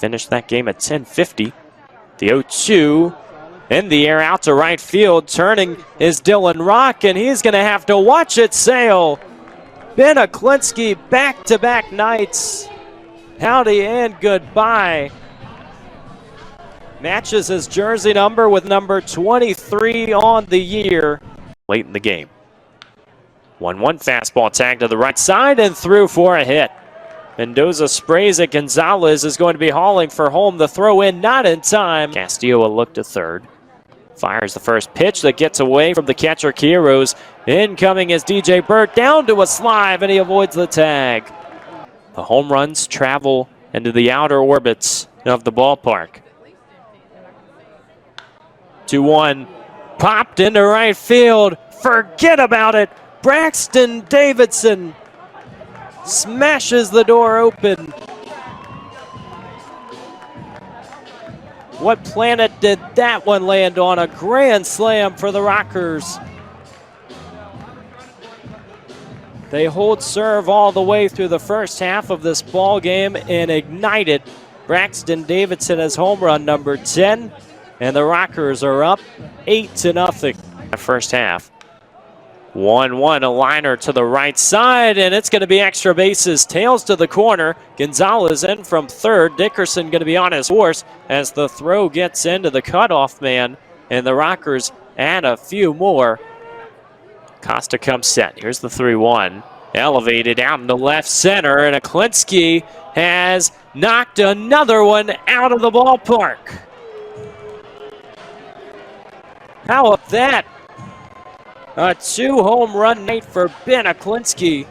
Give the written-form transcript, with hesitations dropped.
finished that game at 10:50. The 0-2 in the air out to right field. Turning is Dylan Rock, and he's going to have to watch it sail. Ben Aklinski back-to-back nights. Howdy and goodbye. Matches his jersey number with number 23 on the year. Late in the game. 1-1 fastball tag to the right side and through for a hit. Mendoza sprays it. Gonzalez is going to be hauling for home. The throw in not in time. Castillo a look to third. Fires the first pitch that gets away from the catcher Quiros. Incoming is DJ Burt down to a slide, and he avoids the tag. The home runs travel into the outer orbits of the ballpark. 2-1. Popped into right field. Forget about it. Braxton Davidson smashes the door open. What planet did that one land on? A grand slam for the Rockers. They hold serve all the way through the first half of this ball game and ignite it. Braxton Davidson has home run number 10, and the Rockers are up 8-0. First half. 1-1, a liner to the right side, and it's going to be extra bases. Tails to the corner. Gonzalez in from third. Dickerson going to be on his horse as the throw gets into the cutoff man, and the Rockers add a few more. Costa comes set. Here's the 3-1. Elevated out into left center, and Aklinski has knocked another one out of the ballpark. How about that? A 2-home run night for Ben Aklinski.